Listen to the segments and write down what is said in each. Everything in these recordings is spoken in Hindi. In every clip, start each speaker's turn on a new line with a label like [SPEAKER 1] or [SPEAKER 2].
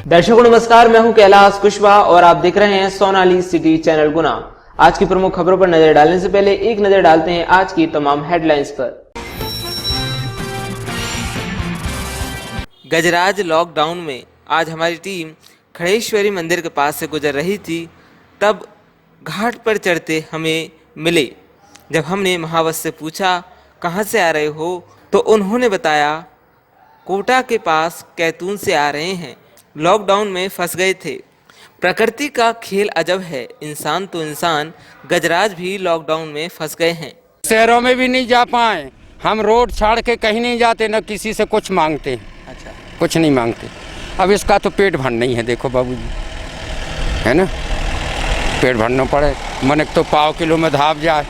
[SPEAKER 1] दर्शकों नमस्कार, मैं हूं कैलाश कुशवाहा और आप देख रहे हैं सोनाली सिटी चैनल गुना। आज की प्रमुख खबरों पर नजर डालने से पहले एक नजर डालते हैं आज की तमाम हेडलाइंस पर। गजराज लॉकडाउन में आज हमारी टीम खड़ेश्वरी मंदिर के पास से गुजर रही थी, तब घाट पर चढ़ते हमें मिले। जब हमने महावत से पूछा कहां से आ रहे हो, तो उन्होंने बताया कोटा के पास कैतून से आ रहे हैं, लॉकडाउन में फंस गए थे। प्रकृति का खेल अजब है, इंसान तो इंसान, गजराज भी लॉकडाउन में फंस गए हैं।
[SPEAKER 2] शहरों में भी नहीं जा पाए, हम रोड छाड़ के कहीं नहीं जाते, न किसी से कुछ मांगते।
[SPEAKER 1] अच्छा,
[SPEAKER 2] कुछ नहीं मांगते। अब इसका तो पेट भर नहीं है, देखो बाबूजी, है ना, पेट भरना पड़े। मन एक तो पाव किलो में धाप जाए,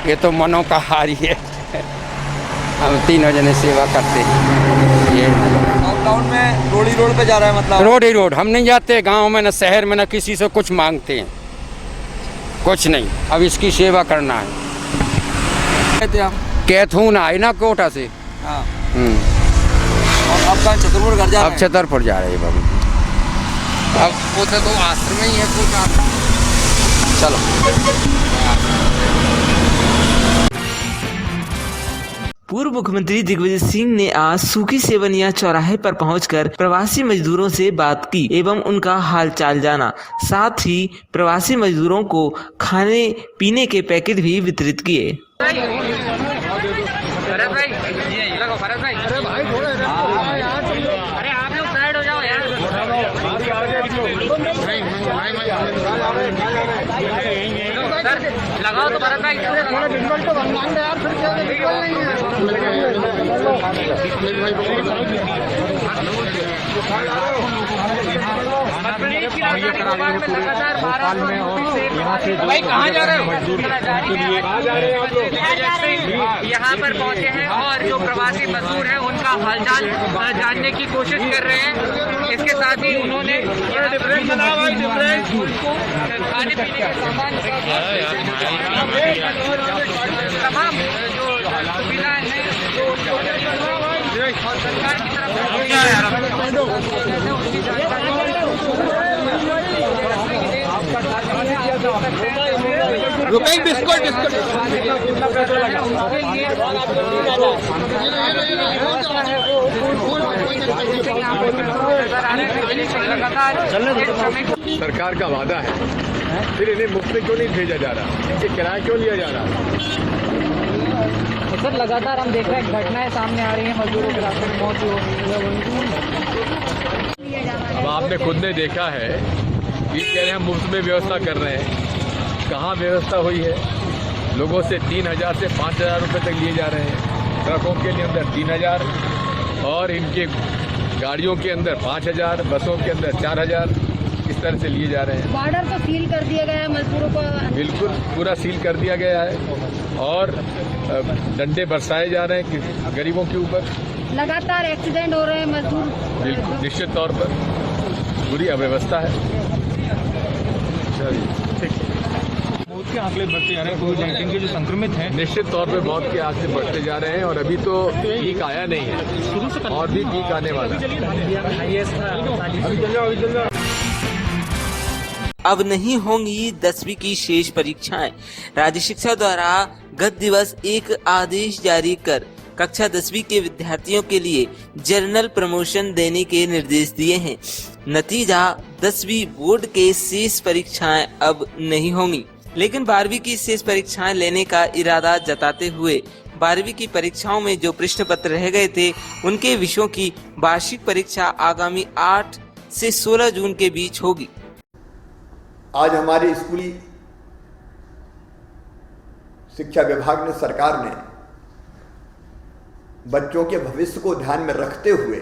[SPEAKER 2] ये तो मनों का हार ही है। हम तीनों जने सेवा करते हैं। ये
[SPEAKER 3] लॉकडाउन में रोड पे जा रहा है, मतलब
[SPEAKER 2] रोड ही रोड, हम नहीं जाते गांव में, न शहर में, न किसी से कुछ मांगते हैं, कुछ नहीं। अब इसकी सेवा करना है।
[SPEAKER 3] कहते आप
[SPEAKER 2] कैथून आए ना कोटा से।
[SPEAKER 3] हाँ। और अब कहाँ छतरपुर घर जा रहे
[SPEAKER 2] अब
[SPEAKER 3] हैं?
[SPEAKER 2] छतरपुर जा रहे हैं बाबू। अब उसे तो आश्रम ही है कुछ।
[SPEAKER 3] चलो।
[SPEAKER 1] पूर्व मुख्यमंत्री दिग्विजय सिंह ने आज सूखी सेवनिया चौराहे पर पहुंचकर प्रवासी मजदूरों से बात की एवं उनका हालचाल जाना। साथ ही प्रवासी मजदूरों को खाने पीने के पैकेट भी वितरित किए।
[SPEAKER 4] लगाओ तो भरत भाई थोड़ा डिस्काउंट तो बनवाएंगे यार, फिर क्या डिस्काउंट नहीं है। भाई कहाँ जा रहे हो? यहाँ पर पहुँचे हैं और जो प्रवासी मजदूर हैं उनका हालचाल जानने की कोशिश कर रहे हैं। इसके साथ ही उन्होंने उनको खाने पीने के सामान तमाम जो सुविधाएं हैं जो सरकार की तरफ से उसकी जानकारी
[SPEAKER 5] सरकार का वादा है, फिर इन्हें मुफ्त में क्यों नहीं भेजा जा रहा, इनसे किराया क्यों लिया जा रहा?
[SPEAKER 4] सर लगातार हम देख रहे हैं घटनाएं सामने आ रही हैं, मजदूरों के रास्ते में मौत हो रही है।
[SPEAKER 5] अब आपने खुद ने देखा है, ये कह रहे हैं हम मुफ्त में व्यवस्था कर रहे हैं, कहाँ व्यवस्था हुई है? लोगों से 3,000 से 5,000 रुपये तक लिए जा रहे हैं। ट्रकों के लिए अंदर 3,000 और इनके गाड़ियों के अंदर 5,000, बसों के अंदर 4,000, इस तरह से लिए जा रहे हैं।
[SPEAKER 6] बॉर्डर तो सील कर दिया गया है मजदूरों को।
[SPEAKER 5] बिल्कुल पूरा सील कर दिया गया है और डंडे बरसाए जा रहे हैं गरीबों के ऊपर।
[SPEAKER 6] लगातार एक्सीडेंट हो रहे हैं मजदूर।
[SPEAKER 5] बिल्कुल निश्चित तौर पर पूरी अव्यवस्था है।
[SPEAKER 7] मौत के आंकड़े बढ़ते जा रहे हैं, कोविड-19 के जो संक्रमित हैं,
[SPEAKER 5] निश्चित तौर पे मौत के आंकड़े बढ़ते जा रहे हैं और अभी तो पीक आया नहीं है और भी पीक आने वाला है।
[SPEAKER 1] अब नहीं होंगी 10वीं की शेष परीक्षाएं। राज्य शिक्षा द्वारा गत दिवस एक आदेश जारी कर कक्षा 10वीं के विद्यार्थियों के लिए जर्नल प्रमोशन देने के निर्देश दिए हैं। नतीजा 10वीं बोर्ड के शेष परीक्षाएं अब नहीं होंगी, लेकिन 12वीं की शेष परीक्षाएं लेने का इरादा जताते हुए 12वीं की परीक्षाओं में जो प्रश्न पत्र रह गए थे उनके विषयों की वार्षिक परीक्षा आगामी 8 से 16 जून के बीच होगी।
[SPEAKER 8] आज हमारे स्कूली शिक्षा विभाग ने, सरकार ने बच्चों के भविष्य को ध्यान में रखते हुए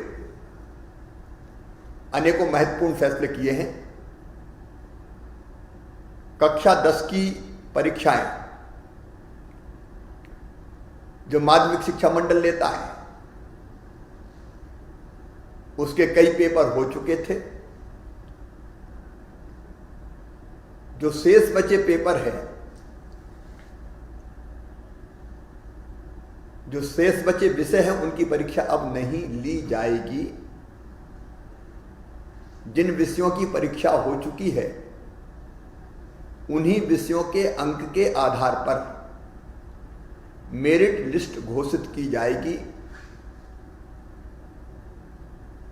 [SPEAKER 8] अनेकों महत्वपूर्ण फैसले किए हैं। कक्षा 10 की परीक्षाएं जो माध्यमिक शिक्षा मंडल लेता है उसके कई पेपर हो चुके थे। जो शेष बचे पेपर है, जो शेष बचे विषय हैं, उनकी परीक्षा अब नहीं ली जाएगी। जिन विषयों की परीक्षा हो चुकी है उन्हीं विषयों के अंक के आधार पर मेरिट लिस्ट घोषित की जाएगी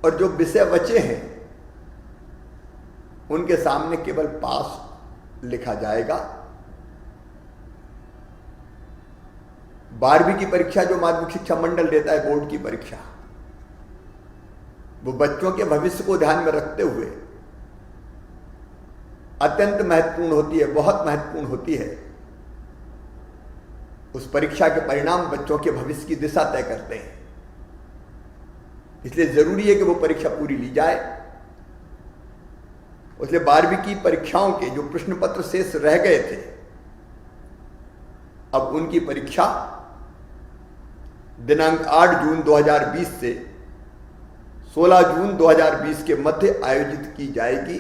[SPEAKER 8] और जो विषय बचे हैं उनके सामने केवल पास लिखा जाएगा। 12वीं की परीक्षा जो माध्यमिक शिक्षा मंडल देता है, बोर्ड की परीक्षा, वो बच्चों के भविष्य को ध्यान में रखते हुए अत्यंत महत्वपूर्ण होती है, बहुत महत्वपूर्ण होती है। उस परीक्षा के परिणाम बच्चों के भविष्य की दिशा तय करते हैं। इसलिए जरूरी है कि वो परीक्षा पूरी ली जाए। इसलिए 12वीं की परीक्षाओं के जो प्रश्न पत्र शेष रह गए थे, अब उनकी परीक्षा दिनांक 8 जून 2020 से 16 जून 2020 के मध्य आयोजित की जाएगी।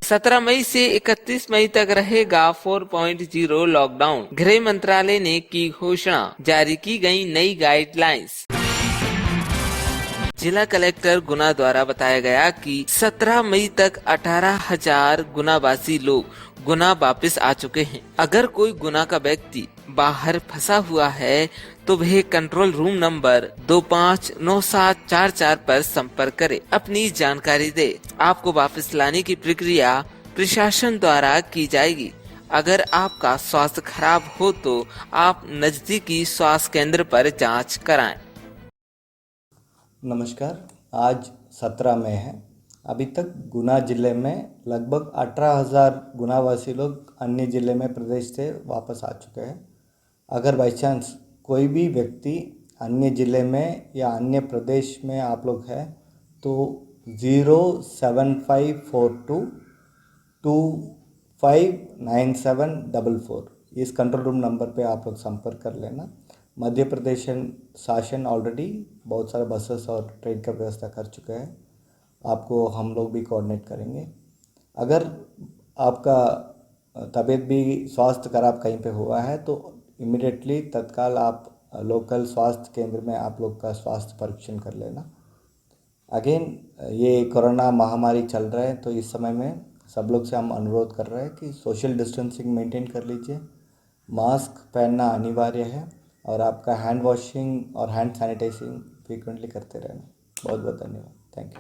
[SPEAKER 1] 17 मई से 31 मई तक रहेगा 4.0 लॉकडाउन। गृह मंत्रालय ने की घोषणा, जारी की गई नई गाइडलाइंस। जिला कलेक्टर गुना द्वारा बताया गया कि 17 मई तक 18,000 गुनावासी लोग गुना वापस आ चुके हैं। अगर कोई गुना का व्यक्ति बाहर फंसा हुआ है तो वह कंट्रोल रूम नंबर 259744 पर संपर्क करे, अपनी जानकारी दे। आपको वापस लाने की प्रक्रिया प्रशासन द्वारा की जाएगी। अगर आपका स्वास्थ्य खराब हो तो आप नजदीकी स्वास्थ्य केंद्र पर जांच कराएं।
[SPEAKER 9] नमस्कार, आज 17 मई है। अभी तक गुना जिले में लगभग 18,000 गुनावासी लोग अन्य जिले में प्रदेश से वापस आ चुके हैं। अगर बाई चांस कोई भी व्यक्ति अन्य जिले में या अन्य प्रदेश में आप लोग हैं तो 07542259744 इस कंट्रोल रूम नंबर पे आप लोग संपर्क कर लेना। मध्य प्रदेश शासन ऑलरेडी बहुत सारे बसेस और ट्रेन का व्यवस्था कर चुके हैं। आपको हम लोग भी कोऑर्डिनेट करेंगे। अगर आपका तबीयत भी स्वास्थ्य खराब कहीं पे हुआ है तो इमिडिएटली तत्काल आप लोकल स्वास्थ्य केंद्र में आप लोग का स्वास्थ्य परीक्षण कर लेना। अगेन ये कोरोना महामारी चल रहा है तो इस समय में सब लोग से हम अनुरोध कर रहे हैं कि सोशल डिस्टेंसिंग मेंटेन कर लीजिए, मास्क पहनना अनिवार्य है और आपका हैंड वॉशिंग और हैंड सैनिटाइजिंग फ्रीक्वेंटली करते रहना। बहुत बहुत धन्यवाद। Thank you.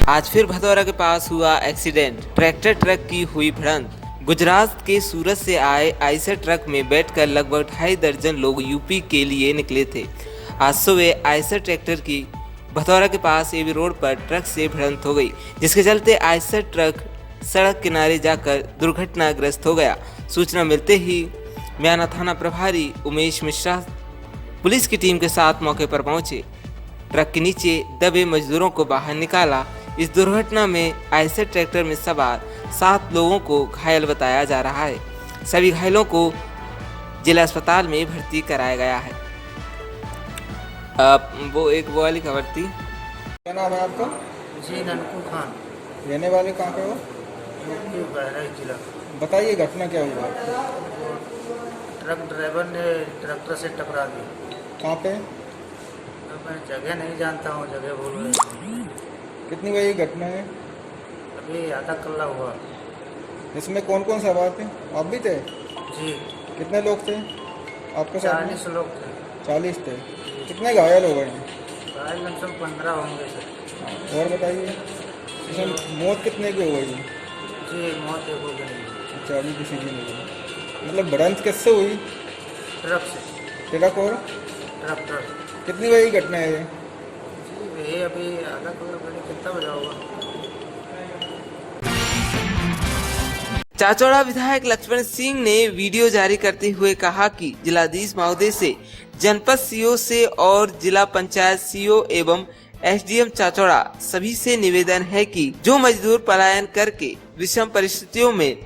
[SPEAKER 1] आज फिर भदौरा के पास हुआ एक्सीडेंट, ट्रैक्टर ट्रक की हुई भिड़ंत। गुजरात के सूरत से आए आइसर ट्रक में बैठकर लगभग 2.5 दर्जन लोग यूपी के लिए निकले थे। आज सुबह आइसर ट्रैक्टर की भदौरा के पास एवी रोड पर ट्रक से भिड़ंत हो गई, जिसके चलते आइसर ट्रक सड़क किनारे जाकर दुर्घटनाग्रस्त हो गया। सूचना मिलते ही म्याना थाना प्रभारी उमेश मिश्रा पुलिस की टीम के साथ मौके पर पहुंचे। ट्रक के नीचे दबे मजदूरों को बाहर निकाला। इस दुर्घटना में आइसर ट्रैक्टर में सवार 7 लोगों को घायल बताया जा रहा है। सभी घायलों को जिला अस्पताल में भर्ती कराया गया है। वो वाली खबर थी।
[SPEAKER 3] क्या नाम है आपका?
[SPEAKER 10] जी ननकू खान।
[SPEAKER 3] रहने वाले कहाँ पे हो?
[SPEAKER 10] बहराइच जिला।
[SPEAKER 3] बताइए घटना क्या हुआ?
[SPEAKER 10] ट्रक ड्राइवर ने ट्रैक्टर से टकरा दी।
[SPEAKER 3] कहाँ पे?
[SPEAKER 10] मैं जगह नहीं जानता हूँ, जगह भूल गई।
[SPEAKER 3] कितनी बजे की घटना है?
[SPEAKER 10] अभी आधा कल्ला हुआ।
[SPEAKER 3] इसमें कौन कौन सवार थे? आप भी थे?
[SPEAKER 10] जी।
[SPEAKER 3] कितने लोग थे आपके साथ?
[SPEAKER 10] 40 लोग थे।
[SPEAKER 3] 40 थे। कितने घायल हो गए?
[SPEAKER 10] घायल लमसम 15 होंगे सर।
[SPEAKER 3] और बताइए, इसमें मौत कितने की हो गई?
[SPEAKER 10] जी मौत एक हो गई।
[SPEAKER 3] अच्छा, अभी किसी की नहीं हुई। मतलब भिड़ंत किससे हुई?
[SPEAKER 10] ट्रक से।
[SPEAKER 3] ट्रक और
[SPEAKER 10] ट्रैक्टर।
[SPEAKER 3] कितनी बजे की घटना है ये?
[SPEAKER 10] जी ये अभी आधा कल्ला पहले कितना बजा होगा।
[SPEAKER 1] चाचौड़ा विधायक लक्ष्मण सिंह ने वीडियो जारी करते हुए कहा कि जिलाधीश महोदय से, जनपद सीओ से और जिला पंचायत सीओ एवं एसडीएम चाचौड़ा सभी से निवेदन है कि जो मजदूर पलायन करके विषम परिस्थितियों में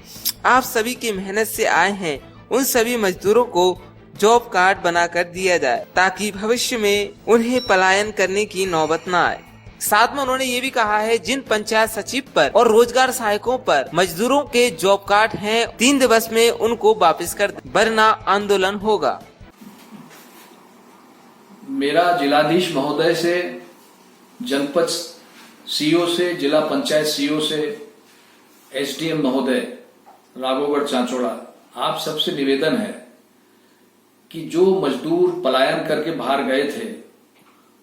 [SPEAKER 1] आप सभी की मेहनत से आए हैं, उन सभी मजदूरों को जॉब कार्ड बनाकर दिया जाए ताकि भविष्य में उन्हें पलायन करने की नौबत न आए। साथ में उन्होंने ये भी कहा है, जिन पंचायत सचिव पर और रोजगार सहायकों पर मजदूरों के जॉब कार्ड हैं, 3 दिवस में उनको वापस कर दें, वरना आंदोलन होगा।
[SPEAKER 11] मेरा जिलाधीश महोदय से जनपद सीओ से, जिला पंचायत सीओ से, एसडीएम महोदय राघोगढ़ चांचोड़ा, आप सबसे निवेदन है कि जो मजदूर पलायन करके बाहर गए थे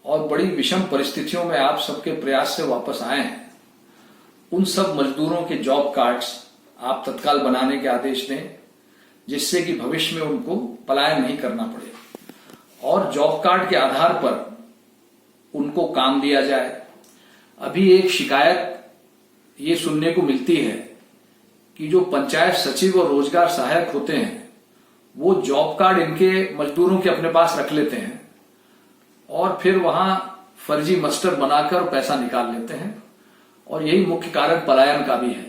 [SPEAKER 11] और बड़ी विषम परिस्थितियों में आप सबके प्रयास से वापस आए हैं, उन सब मजदूरों के जॉब कार्ड्स आप तत्काल बनाने के आदेश दें, जिससे कि भविष्य में उनको पलायन नहीं करना पड़े और जॉब कार्ड के आधार पर उनको काम दिया जाए। अभी एक शिकायत ये सुनने को मिलती है कि जो पंचायत सचिव और रोजगार सहायक होते हैं वो जॉब कार्ड इनके मजदूरों के अपने पास रख लेते हैं और फिर वहां फर्जी मस्टर बनाकर पैसा निकाल लेते हैं और यही मुख्य कारण पलायन का भी है।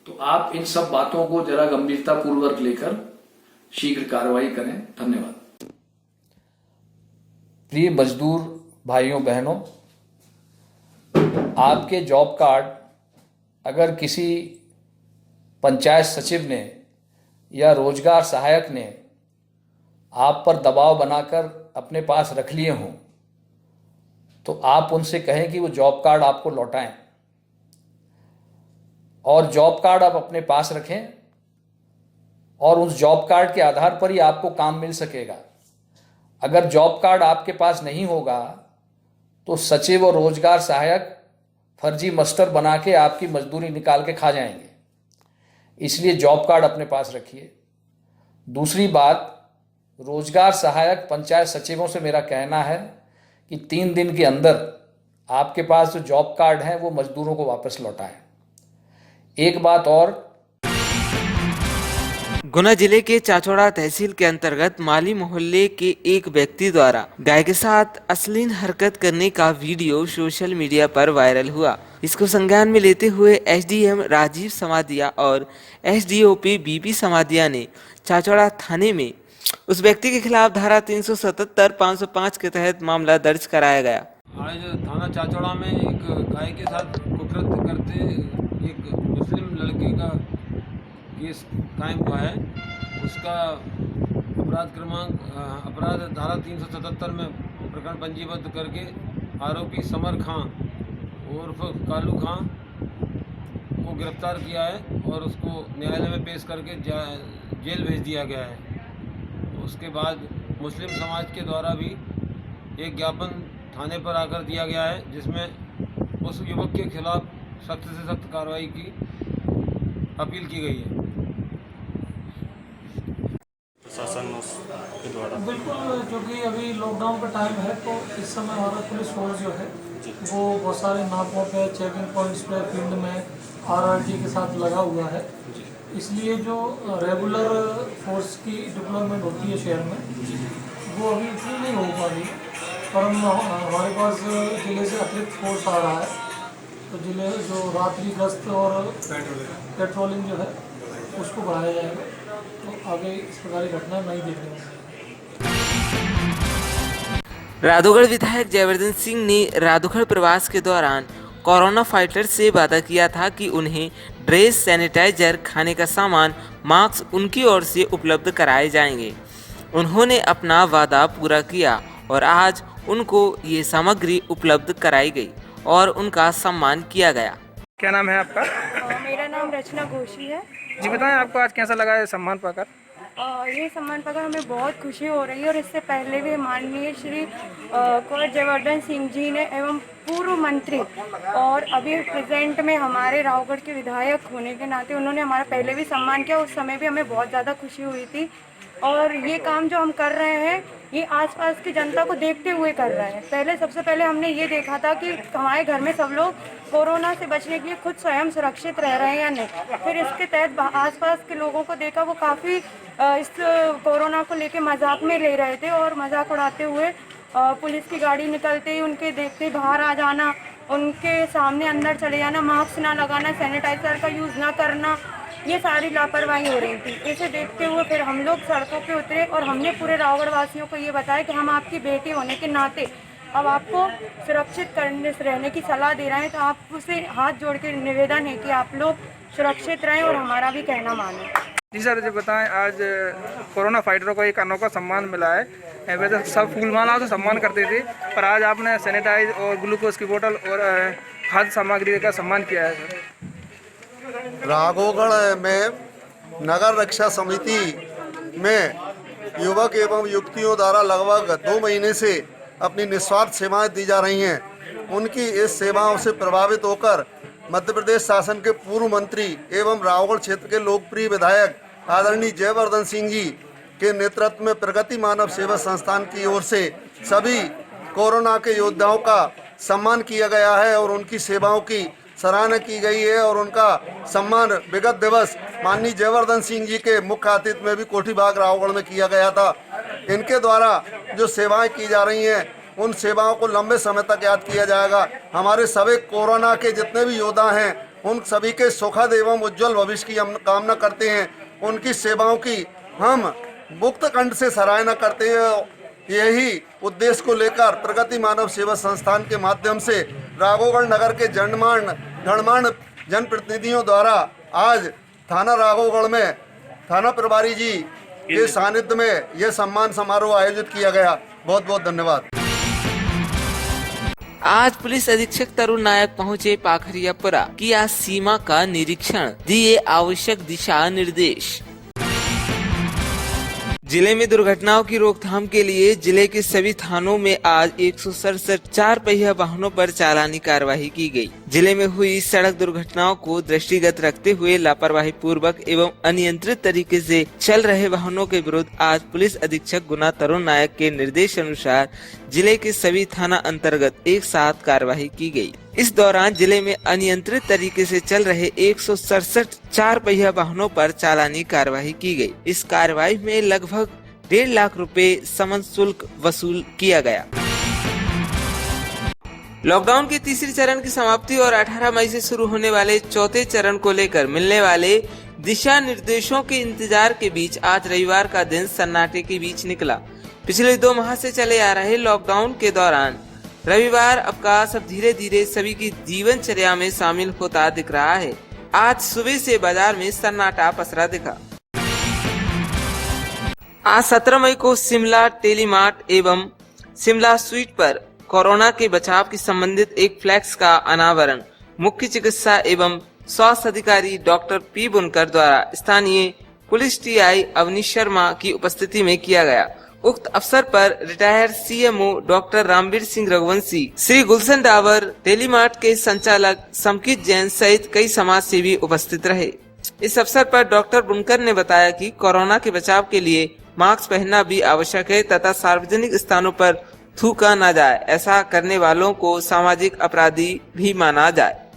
[SPEAKER 11] तो आप इन सब बातों को जरा गंभीरता पूर्वक लेकर शीघ्र कार्रवाई करें। धन्यवाद। प्रिय मजदूर भाइयों बहनों, आपके जॉब कार्ड अगर किसी पंचायत सचिव ने या रोजगार सहायक ने आप पर दबाव बनाकर अपने पास रख लिए हों तो आप उनसे कहें कि वो जॉब कार्ड आपको लौटाएं और जॉब कार्ड आप अपने पास रखें और उस जॉब कार्ड के आधार पर ही आपको काम मिल सकेगा। अगर जॉब कार्ड आपके पास नहीं होगा तो सचिव और रोजगार सहायक फर्जी मस्टर बना के आपकी मजदूरी निकाल के खा जाएंगे। इसलिए जॉब कार्ड अपने पास रखिए। दूसरी बात, रोजगार सहायक पंचायत सचिवों से मेरा कहना है कि 3 दिन के अंदर आपके पास जो जॉब कार्ड हैं वो मजदूरों को वापस लौटाएं। एक बात और,
[SPEAKER 1] गुना जिले के चाचौड़ा तहसील के अंतर्गत माली मोहल्ले के एक व्यक्ति द्वारा गाय के साथ अश्लील हरकत करने का वीडियो सोशल मीडिया पर वायरल हुआ। इसको संज्ञान में लेते हुए एसडीएम राजीव समादिया और एसडीओपी बीपी समादिया ने चाचौड़ा थाने में उस व्यक्ति के खिलाफ धारा 377, 505 के तहत मामला दर्ज कराया गया।
[SPEAKER 7] आज थाना चाचौड़ा में एक गाय के साथ कुकृत्य करते एक मुस्लिम लड़के का केस कायम हुआ है। उसका अपराध धारा 377 में प्रकरण पंजीबद्ध करके आरोपी समर खां उर्फ कालू खां को गिरफ्तार किया है और उसको न्यायालय में पेश करके जेल भेज दिया गया है। उसके बाद मुस्लिम समाज के द्वारा भी एक ज्ञापन थाने पर आकर दिया गया है, जिसमें उस युवक के खिलाफ सख्त से सख्त कार्रवाई की अपील की गई है।
[SPEAKER 12] प्रशासन के द्वारा
[SPEAKER 13] बिल्कुल, क्योंकि अभी लॉकडाउन का टाइम है तो इस समय हमारा पुलिस फोर्स जो है वो बहुत सारे नाकों पे, चेकिंग पॉइंट्स पे, फील्ड में आरआरटी के साथ लगा हुआ है। इसलिए जो रेगुलर फोर्स की डिप्लॉयमेंट होती है शहर में वो अभी इतनी नहीं हो पा रही, पर हमारे पास जिले से अतिरिक्त फोर्स आ रहा है तो जिले जो रात्रि गश्त और पेट्रोलिंग जो है उसको बढ़ाया जाएगा, तो आगे इस प्रकार की घटना नहीं देखने को।
[SPEAKER 1] राधौगढ़ विधायक जयवर्धन सिंह ने राधौगढ़ प्रवास के दौरान कोरोना फाइटर से वादा किया था कि उन्हें ड्रेस, सैनिटाइजर, खाने का सामान, मास्क उनकी ओर से उपलब्ध कराए जाएंगे। उन्होंने अपना वादा पूरा किया और आज उनको ये सामग्री उपलब्ध कराई गई और उनका सम्मान किया गया।
[SPEAKER 4] क्या नाम है आपका?
[SPEAKER 6] मेरा नाम रचना घोषी है।
[SPEAKER 4] जी बताएं, आपको आज कैसा लगा है सम्मान पाकर?
[SPEAKER 6] ये सम्मान पाकर हमें बहुत खुशी हो रही है और इससे पहले भी माननीय श्री कुंवर जयवर्धन सिंह जी ने एवं पूर्व मंत्री और अभी प्रेजेंट में हमारे रावगढ़ के विधायक होने के नाते उन्होंने हमारा पहले भी सम्मान किया। उस समय भी हमें बहुत ज़्यादा खुशी हुई थी और ये काम जो हम कर रहे हैं ये आसपास की जनता को देखते हुए कर रहे हैं। सबसे पहले हमने ये देखा था कि हमारे घर में सब लोग कोरोना से बचने के लिए खुद स्वयं सुरक्षित रह रहे हैं या नहीं। फिर इसके तहत आसपास के लोगों को देखा, वो काफ़ी इस कोरोना को लेके मजाक में ले रहे थे और मजाक उड़ाते हुए पुलिस की गाड़ी निकलते ही उनके देखते बाहर आ जाना, उनके सामने अंदर चले जाना, मास्क ना लगाना, सैनिटाइजर का यूज़ ना करना, ये सारी लापरवाही हो रही थी। इसे देखते हुए फिर हम लोग सड़कों पे उतरे और हमने पूरे रावगढ़ वासियों को ये बताया कि हम आपकी बेटी होने के नाते अब आपको सुरक्षित रहने की सलाह दे रहे हैं। तो आपसे हाथ जोड़ के निवेदन है कि आप लोग सुरक्षित रहें और हमारा भी कहना मानें।
[SPEAKER 3] जी सर, जो बताएं, आज कोरोना फाइटरों को एक अनोखा सम्मान मिला है। वैसे सब फूल मालाओं से सम्मान करते थे, पर आज आपने सैनिटाइज और ग्लूकोज की बोतल और खाद्य सामग्री का सम्मान किया है सर।
[SPEAKER 14] राघवगढ़ में नगर रक्षा समिति में युवक एवं युवतियों द्वारा लगभग 2 महीने से अपनी निस्वार्थ सेवाएं दी जा रही हैं। उनकी इस सेवाओं से प्रभावित होकर मध्य प्रदेश शासन के पूर्व मंत्री एवं राघवगढ़ क्षेत्र के लोकप्रिय विधायक आदरणीय जयवर्धन सिंह जी के नेतृत्व में प्रगति मानव सेवा संस्थान की ओर से सभी कोरोना के योद्धाओं का सम्मान किया गया है और उनकी सेवाओं की सराहना की गई है। और उनका सम्मान विगत दिवस माननीय जयवर्धन सिंह जी के मुख्य आतिथ्य में भी कोठी बाग राघवगढ़ में किया गया था। इनके द्वारा जो सेवाएं की जा रही हैं, उन सेवाओं को लंबे समय तक याद किया जाएगा। हमारे सभी कोरोना के जितने भी योद्धा हैं, उन सभी के सुखद एवं उज्जवल भविष्य की हम कामना करते हैं। उनकी सेवाओं की हम मुक्त कंठ से सराहना करते हैं। यही उद्देश्य को लेकर प्रगति मानव सेवा संस्थान के माध्यम से राघवगढ़ नगर के गणमान्य जनप्रतिनिधियों द्वारा आज थाना राघवगढ़ में थाना प्रभारी जी के सानिध्य में यह सम्मान समारोह आयोजित किया गया। बहुत बहुत धन्यवाद।
[SPEAKER 1] आज पुलिस अधीक्षक तरुण नायक पहुंचे पाखरियापुरा, किया सीमा का निरीक्षण, दिए आवश्यक दिशा निर्देश। जिले में दुर्घटनाओं की रोकथाम के लिए जिले के सभी थानों में आज 167 4 पहिया वाहनों पर चालानी कार्रवाई की गई। जिले में हुई सड़क दुर्घटनाओं को दृष्टिगत रखते हुए लापरवाही पूर्वक एवं अनियंत्रित तरीके से चल रहे वाहनों के विरुद्ध आज पुलिस अधीक्षक गुना तरुण नायक के निर्देश अनुसार जिले के सभी थाना अंतर्गत एक साथ कार्रवाई की गई। इस दौरान जिले में अनियंत्रित तरीके से चल रहे 167 4 पहिया वाहनों पर चालानी कार्रवाई की गई। इस कार्रवाई में लगभग 1.5 लाख रुपए समन शुल्क वसूल किया गया। लॉकडाउन के तीसरे चरण की समाप्ति और 18 मई से शुरू होने वाले चौथे चरण को लेकर मिलने वाले दिशा निर्देशों के इंतजार के बीच आज रविवार का दिन सन्नाटे के बीच निकला। पिछले 2 माह से चले आ रहे लॉकडाउन के दौरान रविवार अवकाश अब धीरे धीरे सभी की जीवनचर्या में शामिल होता दिख रहा है। आज सुबह से बाजार में सन्नाटा पसरा दिखा। आज 17 मई को शिमला टेलीमार्ट एवं शिमला स्वीट पर कोरोना के बचाव की संबंधित एक फ्लैक्स का अनावरण मुख्य चिकित्सा एवं स्वास्थ्य अधिकारी डॉक्टर पी बुनकर द्वारा स्थानीय पुलिस टीआई अवनीश शर्मा की उपस्थिति में किया गया। उक्त अवसर पर retired CMO doctor Ramveer Singh Raghuvanshi, Shri Gulshan Dawar, Telemart के संचालक समकित जैन सहित कई समाज सेवी उपस्थित रहे। इस अवसर पर डॉक्टर बुनकर ने बताया कि कोरोना के बचाव के लिए मास्क पहनना भी आवश्यक है तथा सार्वजनिक स्थानों पर थूका न जाए। ऐसा करने वालों को सामाजिक अपराधी भी माना जाए।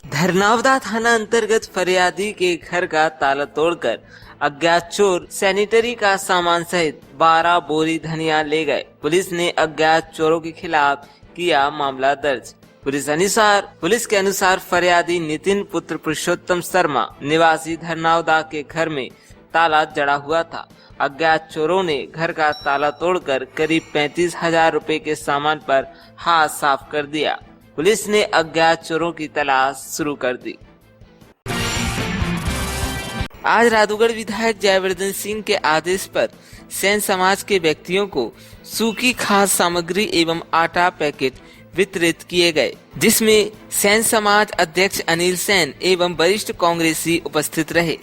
[SPEAKER 1] धरनावदा थाना अंतर्गत फरियादी के घर का ताला तोड़कर अज्ञात चोर सैनिटरी का सामान सहित 12 बोरी धनिया ले गए। पुलिस ने अज्ञात चोरों के खिलाफ किया मामला दर्ज। पुलिस के अनुसार फरियादी नितिन पुत्र पुरुषोत्तम शर्मा निवासी धरनावदा के घर में ताला जड़ा हुआ था। अज्ञात चोरों ने घर का ताला तोड़कर करीब 35,000 रुपए के सामान पर हाथ साफ कर दिया। पुलिस ने अज्ञात चोरों की तलाश शुरू कर दी। आज राघवगढ़ विधायक जयवर्धन सिंह के आदेश पर सेन समाज के व्यक्तियों को सूखी खाद्य सामग्री एवं आटा पैकेट वितरित किए गए, जिसमें सेन समाज अध्यक्ष अनिल सेन एवं वरिष्ठ कांग्रेसी उपस्थित रहे।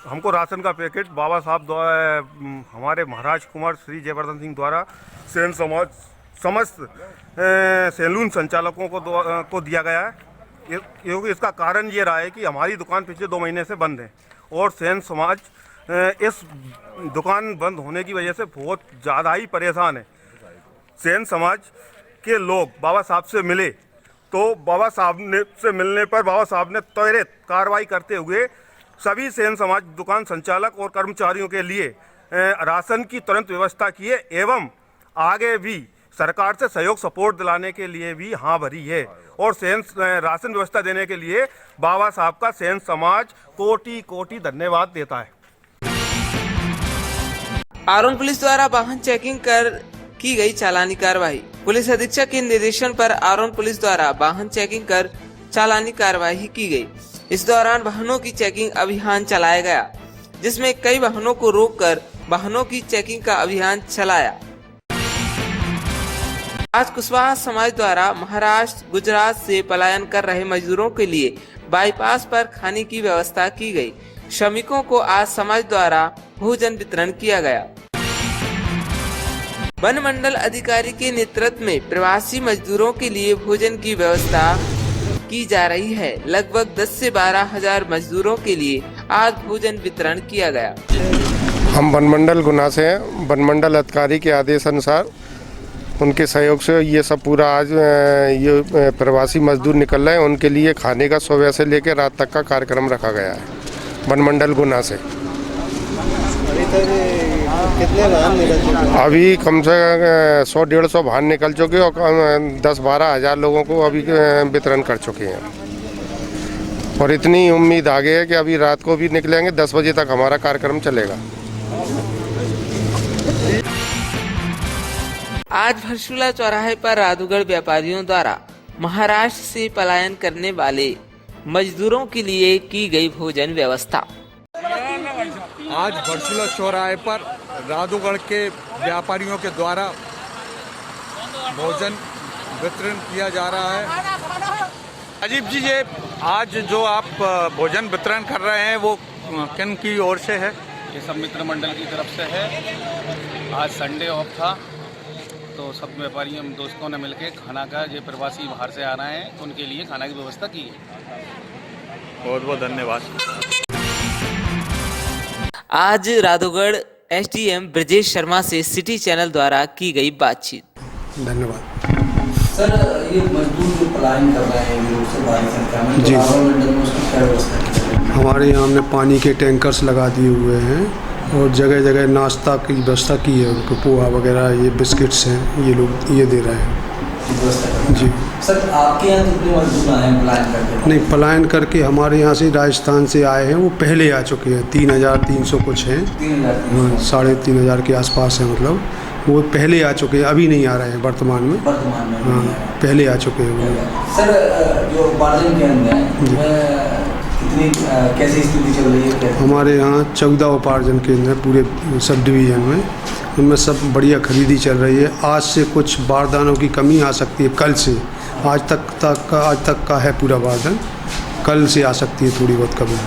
[SPEAKER 15] हमको राशन का पैकेट बाबा साहब द्वारा हमारे महाराज कुमार श्री जयवर्धन सिंह द्वारा सेन समाज समस्त सैलून संचालकों को दिया गया है। क्योंकि इसका कारण ये रहा है कि हमारी दुकान पिछले 2 महीने से बंद है और सेन समाज इस दुकान बंद होने की वजह से बहुत ज़्यादा ही परेशान है। सेन समाज के लोग बाबा साहब से मिले तो बाबा साहब से मिलने पर बाबा साहब ने त्वरित कार्रवाई करते हुए सभी सेन समाज दुकान संचालक और कर्मचारियों के लिए राशन की तुरंत व्यवस्था की है एवं आगे भी सरकार से सहयोग सपोर्ट दिलाने के लिए भी हाँ भरी है और सेन राशन व्यवस्था देने के लिए बाबा साहब का सेन समाज कोटि कोटि धन्यवाद देता है।
[SPEAKER 1] आरोन पुलिस द्वारा वाहन चेकिंग कर की गई चालानी कार्रवाई। पुलिस अधीक्षक के निर्देशन पर आरोन पुलिस द्वारा वाहन चेकिंग कर चालानी कार्रवाई की गई। इस दौरान वाहनों की चेकिंग अभियान चलाया गया, जिसमें कई वाहनों को रोककर वाहनों की चेकिंग का अभियान चलाया। आज कुशवाहा समाज द्वारा महाराष्ट्र, गुजरात से पलायन कर रहे मजदूरों के लिए बाईपास पर खाने की व्यवस्था की गई। श्रमिकों को आज समाज द्वारा भोजन वितरण किया गया। वन मंडल अधिकारी के नेतृत्व में प्रवासी मजदूरों के लिए भोजन की व्यवस्था की जा रही है। लगभग 10 से 12 हजार मजदूरों के लिए आज भोजन वितरण किया गया।
[SPEAKER 16] हम वन मंडल गुना से हैं। वन मंडल अधिकारी के आदेश अनुसार उनके सहयोग से ये सब पूरा आज ये प्रवासी मजदूर निकल रहे हैं, उनके लिए खाने का सुबह से लेकर रात तक का कार्यक्रम रखा गया है वन मंडल गुना से।
[SPEAKER 17] कितने वाहन निकल चुके?
[SPEAKER 16] अभी कम से 100-150 वाहन निकल चुके और 10-12 हज़ार लोगों को अभी वितरण कर चुके हैं। और इतनी उम्मीद आगे है कि अभी रात को भी निकलेंगे, 10 बजे तक हमारा कार्यक्रम चलेगा।
[SPEAKER 1] आज भरशुला चौराहे पर राधुगढ़ व्यापारियों द्वारा महाराष्ट्र से पलायन करने वाले मजदूरों के लिए की गई भोजन व्यवस्था।
[SPEAKER 18] आज भरशुला चौराहे पर राधुगढ़ के व्यापारियों के द्वारा भोजन वितरण किया जा रहा है। अजीब जी, ये आज जो आप भोजन वितरण कर रहे हैं वो किन की ओर से है?
[SPEAKER 19] ये सब मित्र मंडल की तरफ से है। आज संडे ऑफ था तो सब व्यापारियों दोस्तों ने मिलकर खाना का, जो प्रवासी बाहर से आ रहे हैं उनके लिए खाना की व्यवस्था की है।
[SPEAKER 18] बहुत बहुत धन्यवाद।
[SPEAKER 1] आज राधुगढ़ एसडीएम ब्रजेश शर्मा से सिटी चैनल द्वारा की गई बातचीत।
[SPEAKER 16] धन्यवाद।
[SPEAKER 10] सर, ये मजदूर जो पलायन कर रहे हैं यूरोप से बाहर संख्या में,
[SPEAKER 20] जी,
[SPEAKER 10] तो मंडल में उसकी क्या व्यवस्था की?
[SPEAKER 20] हमारे यहाँ हमने पानी के टैंकर्स लगा दिए हुए हैं और जगह जगह नाश्ता की व्यवस्था की है। उनको पोहा वगैरह, ये बिस्किट्स हैं, ये लोग ये दे रहे हैं जी।
[SPEAKER 10] सर, आपके यहाँ कितने मजदूर आए हैं पलायन करके?
[SPEAKER 20] नहीं, पलायन करके हमारे यहाँ से राजस्थान से आए हैं, वो पहले आ चुके हैं। 3,300 कुछ हैं, 3,500 के आसपास है, मतलब वो पहले आ चुके हैं, अभी नहीं आ रहे हैं वर्तमान में। हाँ, पहले आ चुके हैं वो।
[SPEAKER 10] सर, जो उपार्जन केंद्र है कितनी कैसी स्थिति चल रही है?
[SPEAKER 20] हमारे यहाँ 14 उपार्जन केंद्र हैं पूरे सब डिवीज़न में, उनमें सब बढ़िया खरीदी चल रही है। आज से कुछ बारदानों की कमी आ सकती है, कल से आज तक का है पूरा बारदान, कल से आ सकती है थोड़ी बहुत कमी।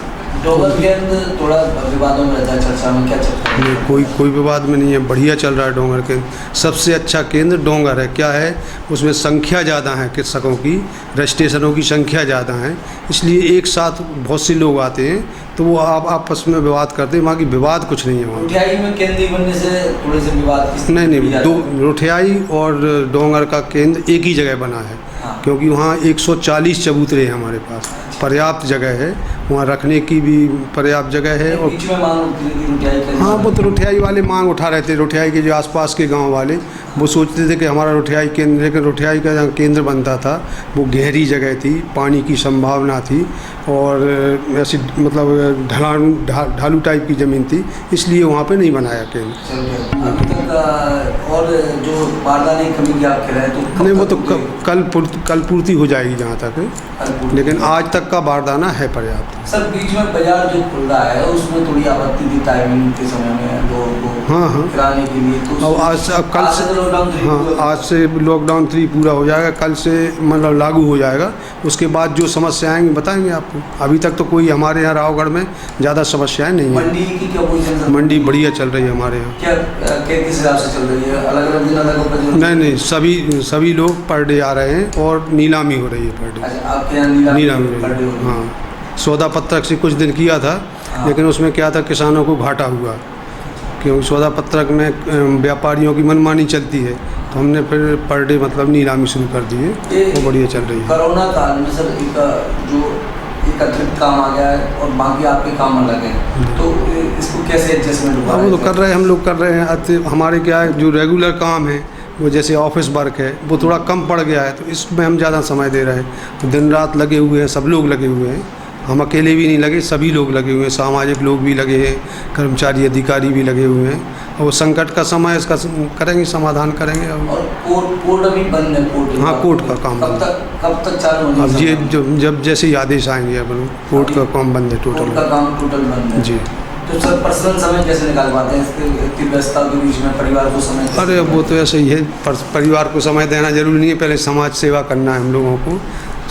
[SPEAKER 10] डोंगर केंद्र थोड़ा विवादों में रहता है, चर्चा में, क्या चर्चा है?
[SPEAKER 20] नहीं, कोई विवाद में नहीं है, बढ़िया चल रहा है डोंगर केंद्र। सबसे अच्छा केंद्र डोंगर है। क्या है, उसमें संख्या ज़्यादा है कृषकों की, रजिस्ट्रेशनों की संख्या ज़्यादा है, इसलिए एक साथ बहुत से लोग आते हैं तो वो आपस में विवाद करते हैं। वहाँ की विवाद कुछ नहीं है। वहाँ
[SPEAKER 10] रुठियाई में केंद्र बनने से थोड़े से विवाद
[SPEAKER 20] नहीं, दो रुठियाई और डोंगर का केंद्र एक ही जगह बना है। हाँ। क्योंकि वहाँ 140 चबूतरे हैं हमारे पास, पर्याप्त जगह है, वहाँ रखने की भी पर्याप्त जगह है। और हाँ, वो तो रुठियाई वाले मांग उठा रहे थे, रुठियाई के जो आसपास के गांव वाले वो सोचते थे कि हमारा रुठियाई केंद्र, लेकिन रुठियाई का जहाँ केंद्र बनता था वो गहरी जगह थी, पानी की संभावना थी और ऐसी मतलब ढालू टाइप की ज़मीन थी, इसलिए वहाँ पे नहीं बनाया केंद्र।
[SPEAKER 10] और जो बारदाने की कमी की आप कह रहे हैं तो
[SPEAKER 20] नहीं, वो तो कल पूर्ति हो जाएगी जहाँ तक है, लेकिन आज तक का बारदाना है पर्याप्त।
[SPEAKER 10] सर, बीच में बाजार जो खुल रहा है उसमें थोड़ी आपत्ति थी टाइमिंग के समय में लोगों को कराने के लिए, तो आज से लॉकडाउन 3 पूरा हो जाएगा, कल से मतलब लागू हो जाएगा। उसके बाद जो समस्या आएंगी बताएंगे आपको। अभी तक तो कोई हमारे यहाँ रावगढ़ में ज़्यादा समस्याएं नहीं है। मंडी की क्या पोजीशन?
[SPEAKER 20] मंडी बढ़िया चल रही है हमारे यहाँ।
[SPEAKER 10] क्या किस हिसाब से चल रही है? अलग अलग दिन अलग?
[SPEAKER 20] नहीं, सभी लोग पर डे आ रहे हैं और नीलामी हो रही है पर डे।
[SPEAKER 10] आपके यहाँ नीलामी हो रही है?
[SPEAKER 20] हाँ, सौदा पत्रक से कुछ दिन किया था, लेकिन उसमें क्या था, किसानों को घाटा हुआ, क्योंकि सौदा पत्रक में व्यापारियों की मनमानी चलती है, तो हमने फिर पर डे मतलब नीलामी शुरू कर दी है, वो बढ़िया चल रही है।
[SPEAKER 10] कोरोना काल में सर एक अतिरिक्त काम आ गया है और बाकी आपके काम अलग हैं, तो इसको कैसे एडजस्टमेंट हुआ?
[SPEAKER 20] वो तो कर रहे हैं, हम लोग कर रहे हैं। हमारे क्या है, जो रेगुलर काम है वो जैसे ऑफिस वर्क है वो थोड़ा कम पड़ गया है, तो इसमें हम ज़्यादा समय दे रहे हैं। तो दिन रात लगे हुए हैं, सब लोग लगे हुए हैं, हम अकेले भी नहीं लगे, सभी लोग लगे हुए हैं, सामाजिक लोग भी लगे हैं, कर्मचारी अधिकारी भी लगे हुए हैं। और वो संकट का समय इसका करेंगे, समाधान करेंगे।
[SPEAKER 21] और कोर्ट अभी बंद है? कोर्ट,
[SPEAKER 20] हाँ, कोर्ट का काम बंद है।
[SPEAKER 21] कब तक चालू होगा?
[SPEAKER 20] अब ये जब जैसे ही आदेश आएंगे, अपन कोर्ट का काम बंद है, टोटल
[SPEAKER 21] बंद है।
[SPEAKER 20] जी।
[SPEAKER 21] तो सर पर्सनल समय कैसे निकाल पाते हैं इसकी व्यवस्था के बीच में, परिवार को समय?
[SPEAKER 20] अरे वो तो ऐसे ही है, परिवार को समय देना जरूरी नहीं है, पहले समाज सेवा करना है हम लोगों को,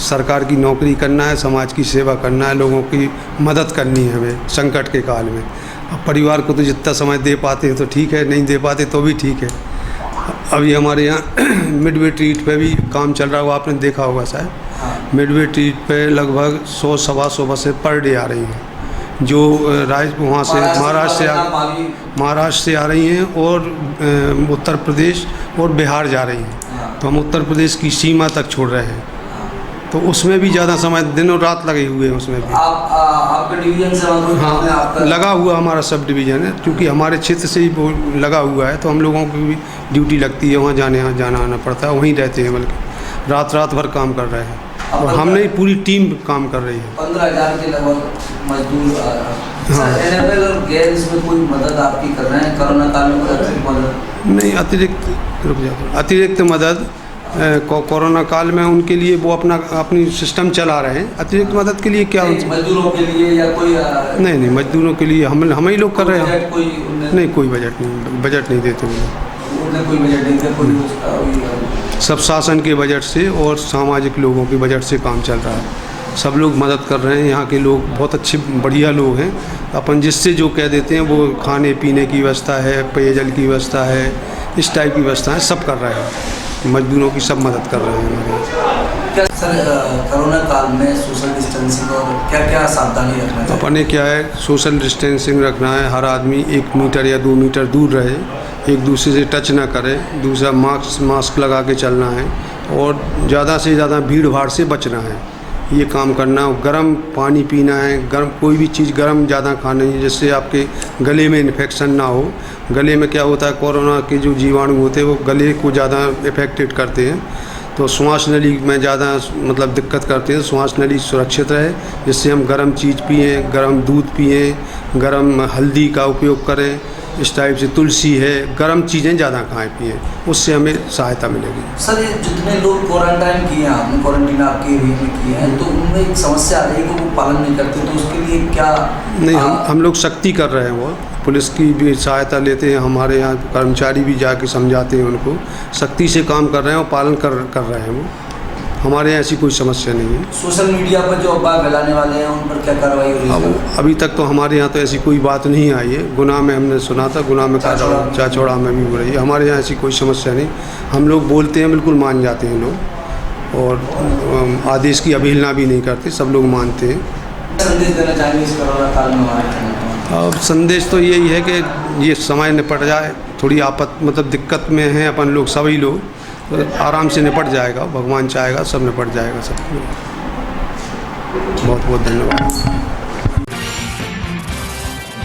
[SPEAKER 20] सरकार की नौकरी करना है, समाज की सेवा करना है, लोगों की मदद करनी है हमें संकट के काल में। अब परिवार को तो जितना समय दे पाते हैं तो ठीक है, नहीं दे पाते तो भी ठीक है। अभी हमारे यहाँ मिडवे ट्रीट पे भी काम चल रहा है, वो आपने देखा होगा शायद। मिडवे ट्रीट पे लगभग 100-125 बसें पर डे आ रही हैं, जो वहाँ से महाराष्ट्र से आ रही हैं और उत्तर प्रदेश और बिहार जा रही हैं। तो हम उत्तर प्रदेश की सीमा तक छोड़ रहे हैं, तो उसमें भी ज़्यादा समय, दिन और रात लगे हुए हैं उसमें भी।
[SPEAKER 21] आपका डिवीजन से?
[SPEAKER 20] हाँ, लगा हुआ हमारा सब डिवीज़न है, क्योंकि हमारे क्षेत्र से ही वो लगा हुआ है, तो हम लोगों की भी ड्यूटी लगती है, वहाँ जाना आना पड़ता है, वहीं रहते हैं, बल्कि रात भर काम कर रहे हैं। और हमने पूरी टीम काम कर रही है।
[SPEAKER 21] 15,000 के लगभग मजदूर। हाँ। एनएफएल और गैर इसमें कोई मदद आपकी कर रहे हैं कोरोना काल में? कोई अतिरिक्त मदद?
[SPEAKER 20] नहीं, अतिरिक्त मदद कोरोना काल में उनके लिए वो अपनी सिस्टम चला रहे हैं। अतिरिक्त मदद के लिए क्या?
[SPEAKER 21] मजदूरों के लिए या कोई? नहीं,
[SPEAKER 20] मजदूरों के लिए हम ही लोग कर रहे हैं। नहीं, कोई बजट नहीं देते
[SPEAKER 21] उन्हें, कोई बजट नहीं देते, कोई
[SPEAKER 20] सब शासन के बजट से और सामाजिक लोगों के बजट से काम चल रहा है। सब लोग मदद कर रहे हैं, यहाँ के लोग बहुत अच्छे बढ़िया लोग हैं। अपन जिससे जो कह देते हैं, वो खाने पीने की व्यवस्था है, पेयजल की व्यवस्था है, इस टाइप की व्यवस्था है, सब कर रहे हैं। मजदूरों की सब मदद कर रहे हैं हमारे।
[SPEAKER 21] क्या सर कोरोना काल में सोशल डिस्टेंसिंग और क्या क्या सावधानी रखना चाहिए?
[SPEAKER 20] अपने क्या है, सोशल डिस्टेंसिंग रखना है, हर आदमी 1 मीटर या 2 मीटर दूर रहे, एक दूसरे से टच ना करे, दूसरा मास्क लगा के चलना है, और ज़्यादा से ज़्यादा भीड़ भाड़ से बचना है, ये काम करना। गर्म पानी पीना है, गर्म कोई भी चीज़ गर्म ज़्यादा खाना है, जिससे आपके गले में इन्फेक्शन ना हो। गले में क्या होता है, कोरोना के जो जीवाणु होते हैं वो गले को ज़्यादा इफेक्टेड करते हैं, तो श्वास नली में ज़्यादा मतलब दिक्कत करते हैं। श्वास नली सुरक्षित रहे, जिससे हम गर्म चीज़ पिएँ, गर्म दूध पिएँ, गर्म हल्दी का उपयोग करें, इस टाइप से तुलसी है, गर्म चीज़ें ज़्यादा खाएं पिएँ, उससे हमें सहायता मिलेगी।
[SPEAKER 21] सर ये जितने लोग क्वारंटाइन किए हैं, आपने क्वारंटीन आपके एरिया में किए हैं, तो उनमें एक समस्या आ रही है कि वो पालन नहीं करते, तो उसके लिए क्या?
[SPEAKER 20] नहीं, हम लोग सख्ती कर रहे हैं, वो पुलिस की भी सहायता लेते हैं, हमारे यहाँ कर्मचारी भी जाके समझाते हैं उनको, सख्ती से काम कर रहे हैं और पालन कर रहे हैं वो। हमारे यहाँ ऐसी कोई समस्या नहीं है।
[SPEAKER 21] सोशल मीडिया पर जो अफवाह फैलाने वाले हैं, उन पर क्या कार्रवाई हो रही है?
[SPEAKER 20] अभी तक तो हमारे यहाँ तो ऐसी कोई बात नहीं आई है। गुना में हमने सुना था, गुना में चाचौड़ा में भी हो रही है। हमारे यहाँ ऐसी कोई समस्या नहीं, हम लोग बोलते हैं, बिल्कुल मान जाते हैं लोग, और आदेश की अवहेलना भी नहीं करते, सब लोग मानते हैं।
[SPEAKER 21] संदेश देना चाहेंगे इस कोरोना काल में?
[SPEAKER 20] अब संदेश तो यही है कि ये समय निपट जाए, थोड़ी मतलब दिक्कत में हैं अपन लोग, सभी लोग, तो आराम से निपट जाएगा, भगवान चाहेगा सब निपट जाएगा सब। बहुत बहुत धन्यवाद।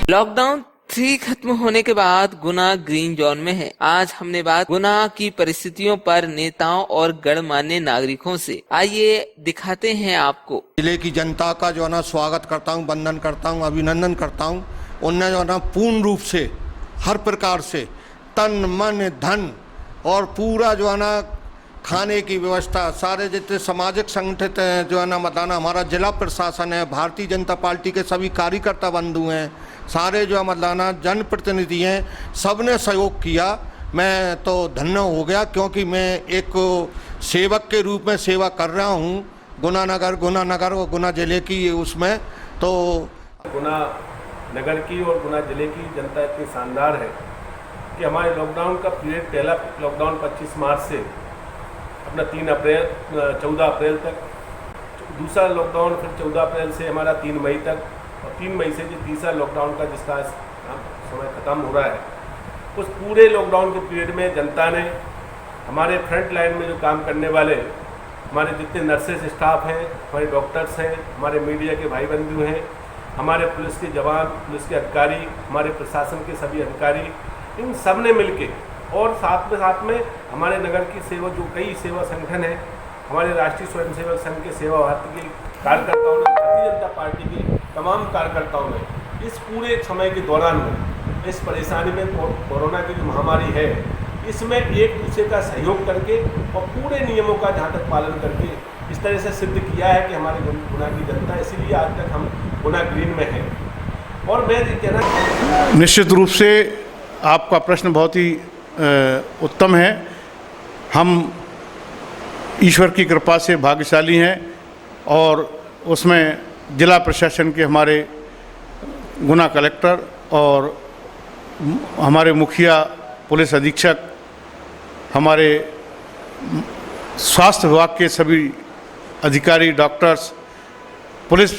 [SPEAKER 1] लॉकडाउन 3 खत्म होने के बाद गुना ग्रीन जोन में है। आज हमने बात गुना की परिस्थितियों पर नेताओं और गणमान्य नागरिकों से। आइए दिखाते हैं आपको।
[SPEAKER 22] जिले की जनता का जो है ना स्वागत करता हूँ, वंदन करता हूँ, अभिनंदन करता हूँ। उनने जो है ना पूर्ण रूप से हर प्रकार से तन मन धन और पूरा जो है ना खाने की व्यवस्था, सारे जितने सामाजिक संगठित हैं जो है ना मतलब हमारा जिला प्रशासन है, भारतीय जनता पार्टी के सभी कार्यकर्ता बंधु हैं, सारे जो है मतलब जनप्रतिनिधि हैं, सब ने सहयोग किया। मैं तो धन्य हो गया, क्योंकि मैं एक सेवक के रूप में सेवा कर रहा हूँ गुना नगर और गुना जिले की उसमें। तो
[SPEAKER 23] गुना नगर की और गुना जिले की जनता इतनी शानदार है कि हमारे लॉकडाउन का पीरियड, पहला लॉकडाउन 25 मार्च से अपना 14 अप्रैल तक, दूसरा लॉकडाउन फिर 14 अप्रैल से हमारा 3 मई तक, और 3 मई से जो तीसरा लॉकडाउन का जिसका समय ख़त्म हो रहा है, उस पूरे लॉकडाउन के पीरियड में जनता ने हमारे फ्रंट लाइन में जो काम करने वाले हमारे जितने नर्सेस स्टाफ हैं, हमारे डॉक्टर्स हैं, हमारे मीडिया के भाई बंधु हैं, हमारे पुलिस के जवान, पुलिस के अधिकारी, हमारे प्रशासन के सभी अधिकारी, इन सब ने मिलके, और साथ में हमारे नगर की सेवा जो कई सेवा संगठन हैं हमारे राष्ट्रीय स्वयंसेवक संघ के सेवा भारती के कार्यकर्ताओं ने, भारतीय जनता पार्टी के तमाम कार्यकर्ताओं ने इस पूरे समय के दौरान में इस परेशानी में कोरोना की जो महामारी है इसमें एक दूसरे का सहयोग करके और पूरे नियमों का जहाँ तक पालन करके इस तरह से सिद्ध किया है कि हमारे गुना की जनता, इसीलिए आज तक हम गुना ग्रीन में हैं। और मैं ये कहना,
[SPEAKER 18] निश्चित रूप से आपका प्रश्न बहुत ही उत्तम है। हम ईश्वर की कृपा से भाग्यशाली हैं और उसमें जिला प्रशासन के हमारे गुना कलेक्टर और हमारे मुखिया, पुलिस अधीक्षक, हमारे स्वास्थ्य विभाग के सभी अधिकारी, डॉक्टर्स, पुलिस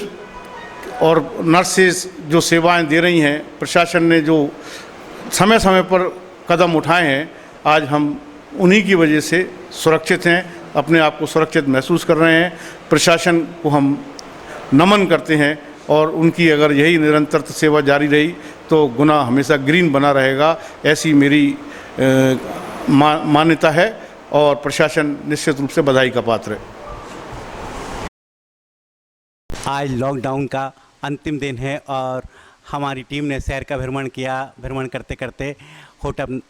[SPEAKER 18] और नर्सेज जो सेवाएं दे रही हैं, प्रशासन ने जो समय समय पर कदम उठाए हैं, आज हम उन्हीं की वजह से सुरक्षित हैं, अपने आप को सुरक्षित महसूस कर रहे हैं। प्रशासन को हम नमन करते हैं और उनकी अगर यही निरंतर सेवा जारी रही तो गुना हमेशा ग्रीन बना रहेगा, ऐसी मेरी मान्यता है और प्रशासन निश्चित रूप से बधाई का पात्र है।
[SPEAKER 2] आज लॉकडाउन का अंतिम दिन है और हमारी टीम ने शहर का भ्रमण किया। भ्रमण करते करते होटल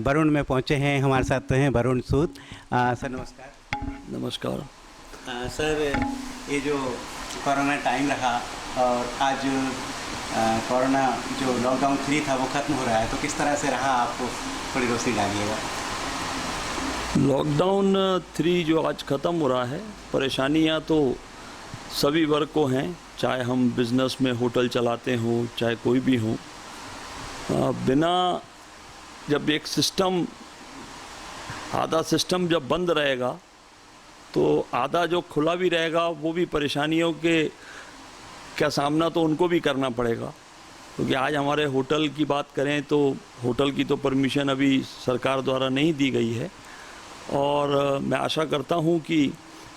[SPEAKER 2] वरुण में पहुंचे हैं। हमारे साथ हैं वरुण सूद। सर नमस्कार।
[SPEAKER 5] नमस्कार।
[SPEAKER 2] सर, ये जो कोरोना टाइम रहा और आज कोरोना जो लॉकडाउन 3 था वो ख़त्म हो रहा है, तो किस तरह से रहा, आपको थोड़ी रोशनी डालिएगा।
[SPEAKER 5] लॉकडाउन 3 जो आज ख़त्म हो रहा है, परेशानियां तो सभी वर्ग को हैं, चाहे हम बिज़नेस में होटल चलाते हों, चाहे कोई भी हो। बिना जब एक सिस्टम, आधा सिस्टम जब बंद रहेगा तो आधा जो खुला भी रहेगा वो भी परेशानियों के क्या सामना तो उनको भी करना पड़ेगा। क्योंकि आज हमारे होटल की बात करें तो होटल की तो परमिशन अभी सरकार द्वारा नहीं दी गई है और मैं आशा करता हूं कि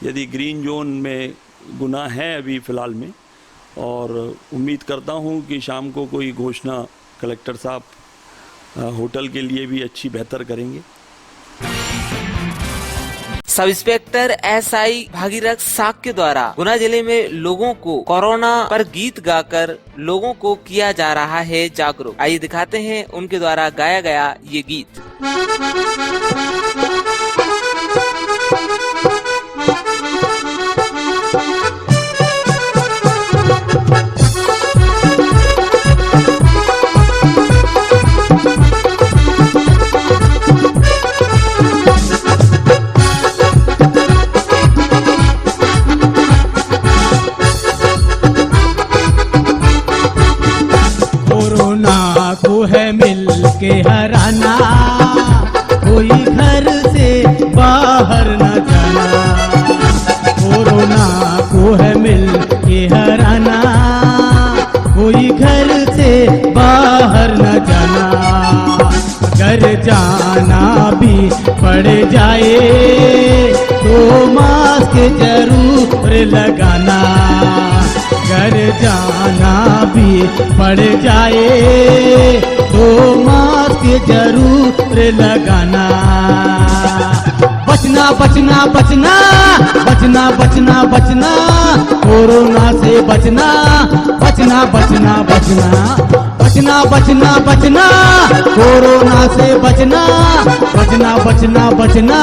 [SPEAKER 5] यदि ग्रीन जोन में गुना है अभी फ़िलहाल में, और उम्मीद करता हूं कि शाम को कोई घोषणा कलेक्टर साहब होटल के लिए भी अच्छी बेहतर करेंगे।
[SPEAKER 1] Sub inspector SI Bhagirath Shakya द्वारा गुना जिले में लोगों को कोरोना पर गीत गाकर लोगों को किया जा रहा है जागरूक। आइए दिखाते हैं उनके द्वारा गाया गया ये गीत।
[SPEAKER 8] को है मिल के हराना, कोई घर से बाहर न जाना। कोरोना को है मिल के हराना, कोई घर से बाहर न जाना। घर जाना भी पड़ जाए तो मास्क जरूर लगाना। घर जाना भी पड़ जाए तो मास्क जरूर लगाना। बचना बचना बचना बचना बचना बचना, कोरोना से बचना। बचना बचना बचना बचना बचना बचना, कोरोना से बचना। बचना बचना बचना,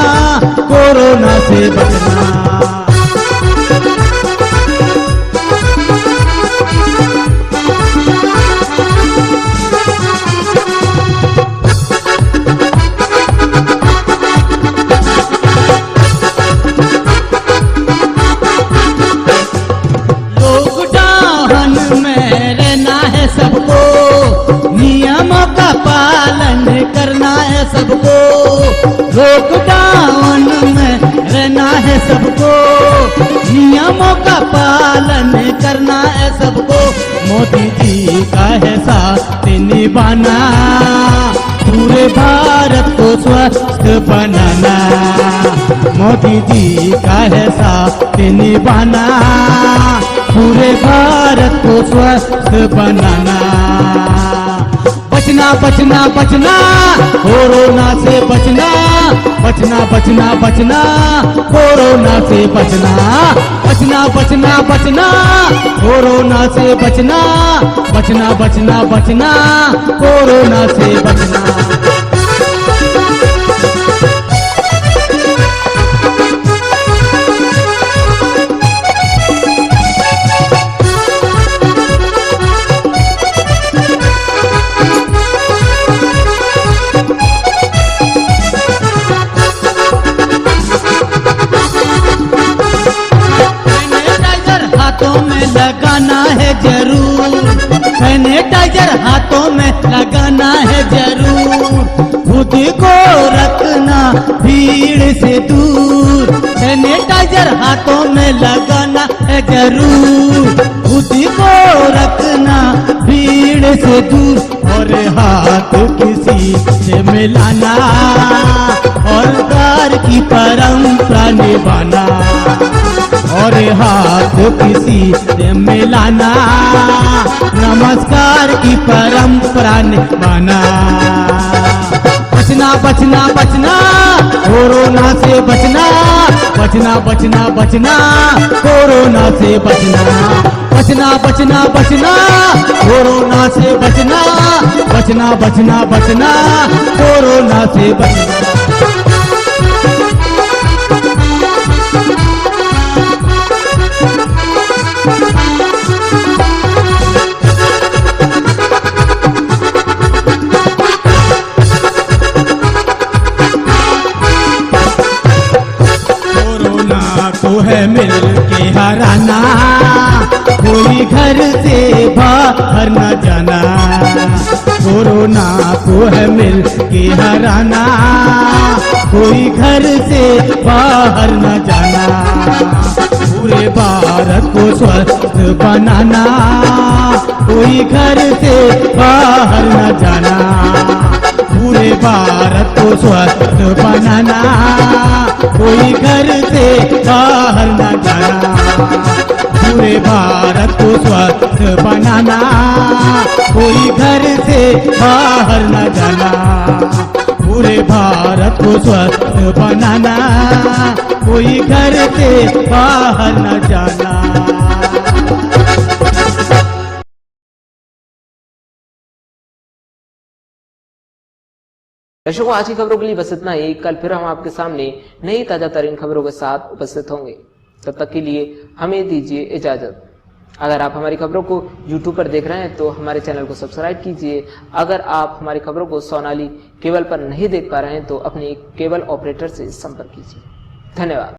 [SPEAKER 8] कोरोना से बचना। सबको नियमों का पालन करना है सबको। लॉकडाउन में रहना है सबको, नियमों का पालन करना है सबको। मोदी जी का है साथ निभाना, पूरे भारत को स्वस्थ बनाना। मोदी जी का है साथ निभाना, पूरे भारत को स्वस्थ बनाना। बचना बचना बचना कोरोना से बचना, बचना बचना बचना कोरोना से बचना, बचना बचना बचना कोरोना से बचना, बचना बचना बचना कोरोना से बचना। हाथों में लगाना है जरूर, सैनिटाइजर हाथों में लगाना है जरूर, खुद को रखना भीड़ से दूर, सैनिटाइजर हाथों में लगाना है जरूर, खुद को रखना भीड़ से दूर, और हाथ किसी से मिलाना और प्यार की परंपरा निभाना, और हाथ किसी से मिलाना नमस्कार की परंपरा निभाना। बचना बचना बचना कोरोना से बचना, बचना बचना बचना कोरोना से बचना, बचना बचना बचना कोरोना से बचना, बचना बचना बचना कोरोना से बचना। को है मिल के हराना, कोई घर से बाहर न जाना, कोरोना को है मिल के हराना, कोई घर से बाहर न जाना, पूरे भारत को स्वस्थ बनाना, कोई घर से बाहर न जाना, पूरे भारत को स्वस्थ बनाना, कोई घर से बाहर न जाना, पूरे भारत को स्वस्थ बनाना, कोई घर से बाहर न जाना, पूरे भारत को स्वस्थ बनाना, कोई घर से बाहर न जाना।
[SPEAKER 1] दर्शकों, आज की खबरों के लिए बस इतना ही। कल फिर हम आपके सामने नई ताजा तरीन खबरों के साथ उपस्थित होंगे। तब तक के लिए हमें दीजिए इजाजत। अगर आप हमारी खबरों को YouTube पर देख रहे हैं तो हमारे चैनल को सब्सक्राइब कीजिए। अगर आप हमारी खबरों को सोनाली केबल पर नहीं देख पा रहे हैं तो अपने केबल ऑपरेटर से संपर्क कीजिए। धन्यवाद।